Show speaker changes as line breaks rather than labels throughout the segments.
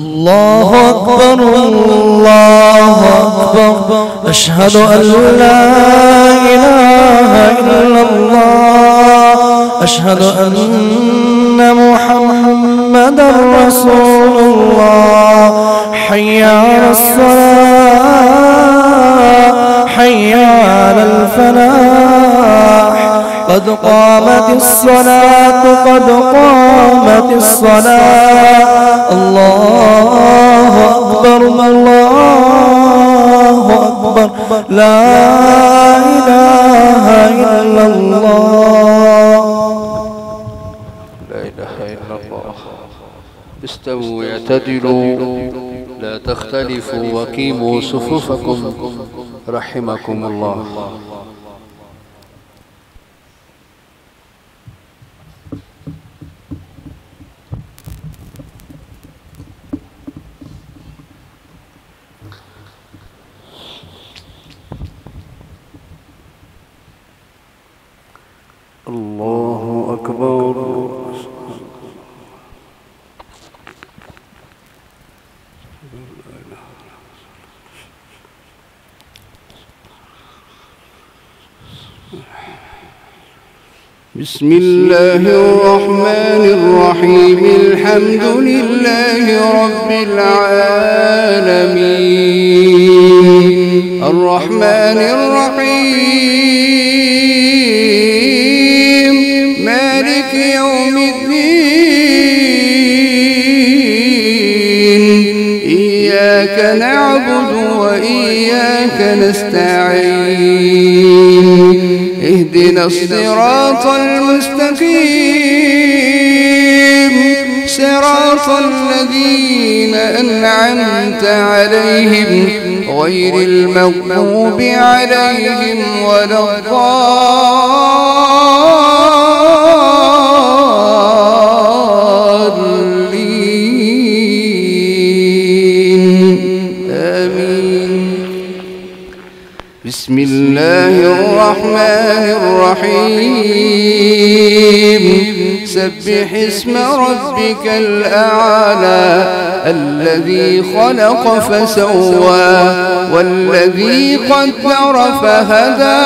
الله أكبر الله أكبر أشهد أن لا إله إلا الله أشهد أن محمدا رسول الله حي على الصلاة حي على الفلاح قد قامت الصلاة قد قامت الصلاة الله أكبر الله أكبر لا إله إلا الله
لا إله إلا الله. استووا اعتدلوا لا تختلفوا وقيموا صفوفكم رحمكم الله. الله أكبر. بسم الله الرحمن الرحيم الحمد لله رب العالمين الرحمن الرحيم مالك يوم الدين إياك نعبد وإياك نستعين اهدنا الصراط المستقيم صراط الذين أنعمت عليهم غير المغضوب عليهم ولا الضالين آمين. بسم الله الرحمن الرحيم سبح اسم ربك الأعلى الذي خلق فسوى والذي قدر فهدى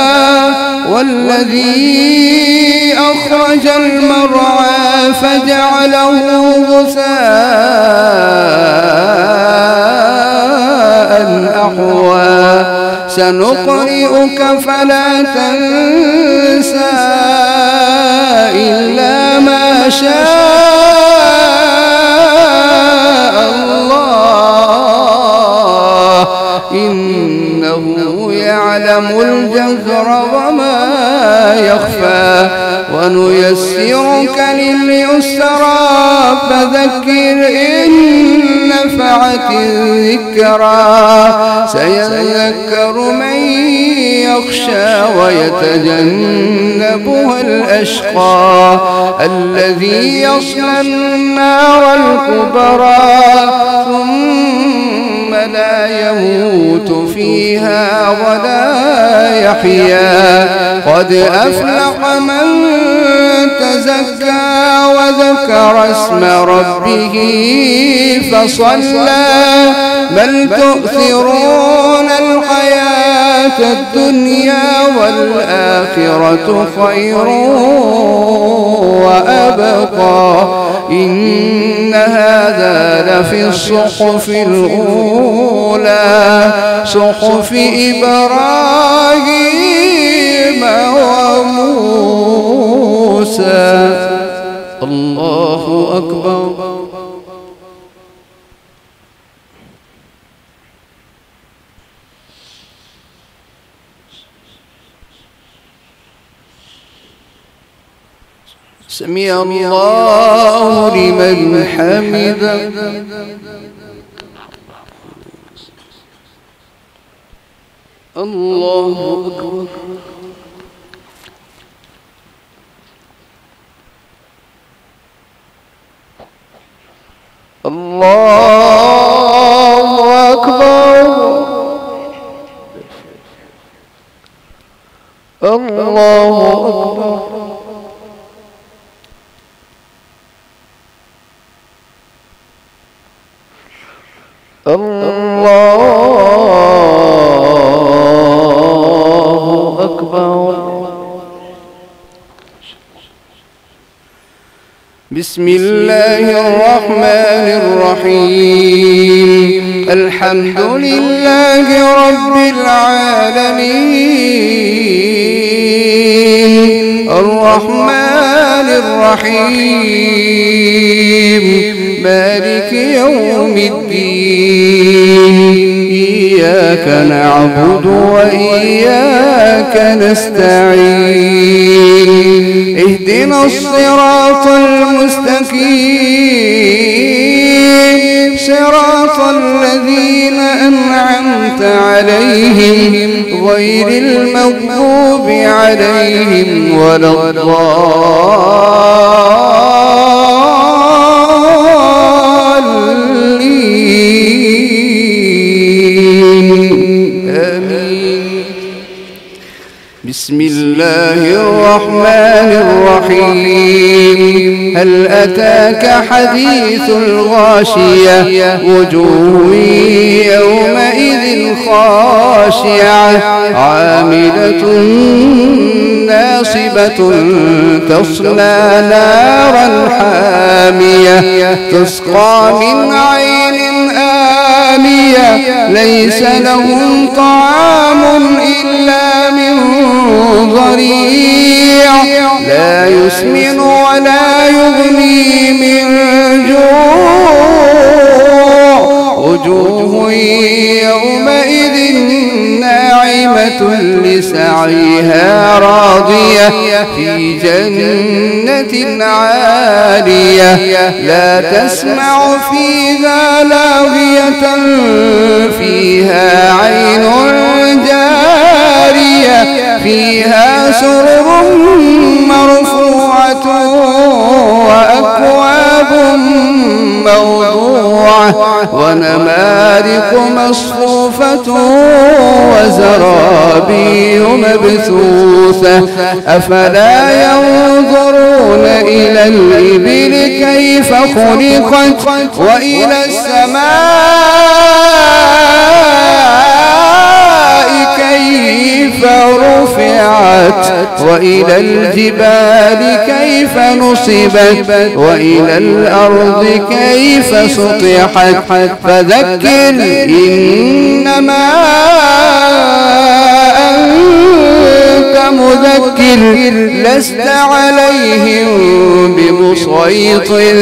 والذي أخرج المرعى فجعله غثاء أحوى سنقرئك فلا تنسى إلا ما شاء الله إنه يعلم الجهر وما يخفى ونيسرك لليسرى فذكر إن نفعت الذكرى سيذكر من يخشى ويتجنبها الأشقى الذي يصلى النار الكبرى ثم لا يموت فيها ولا يحيا قد أفلح من تزكى وذكر اسم ربه فصلى بل تؤثرون الحياة الدنيا والآخرة خير وأبقى إن هذا لفي الصحف الأولى صحف إبراهيم وموسى. الله أكبر. سمع الله لمن حمده. الله أكبر. الله أكبر. الله أكبر. الله أكبر. بسم الله الرحمن الرحيم. الحمد لله رب العالمين الرحمن الرحيم مالك يوم الدين. إياك نعبد وإياك نستعين. اهدنا الصراط المستقيم صراط الذين أنعمت عليهم غير المغضوب عليهم ولا الضالين. آمين. بسم الله الرحمن الرحيم. هل أتاك حديث الغاشية وجوه يومئذ خاشعة عاملة ناصبة تصلى نارا حامية تسقى من عين آنية ليس لهم طعام إلا من ضريع لا يسمن ولا يغني من جوع. وجوه يومئذ ناعمة لسعيها راضية في جنة عالية لا تسمع فيها لاغية فيها عين جارية فيها سرر مرفوعة وأكواب موضوعة ونمارق مصفوفة وزرابي مبثوثة. أفلا ينظرون إلى الإبل كيف خلقت وإلى السماء كيف رفعت وإلى الجبال كيف نصبت وإلى الأرض كيف سطحت. فذكر إنما أنت مذكر لست عليهم بمسيطر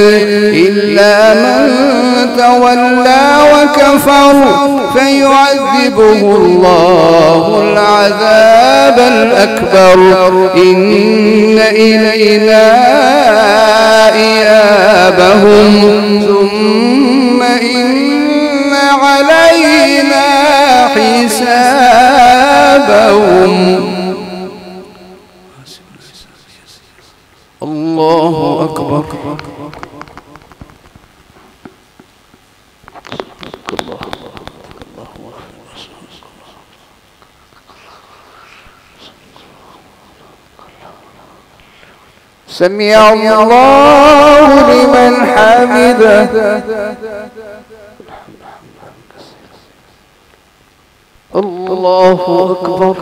إلا من تولى وكفر فيعذبه الله العذاب الأكبر. إن إلينا إيابهم ثم إن علينا حسابهم. الله أكبر. سمع الله لمن حمده. الله أكبر.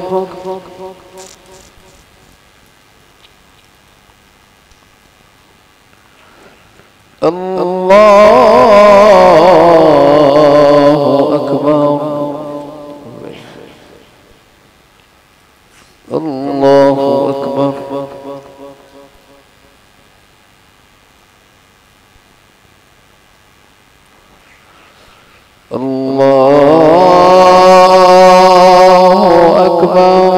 الله أكبر. الله أكبر. الله أكبر.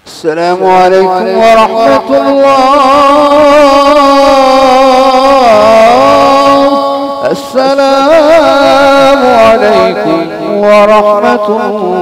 السلام عليكم ورحمة الله. السلام عليكم ورحمة الله.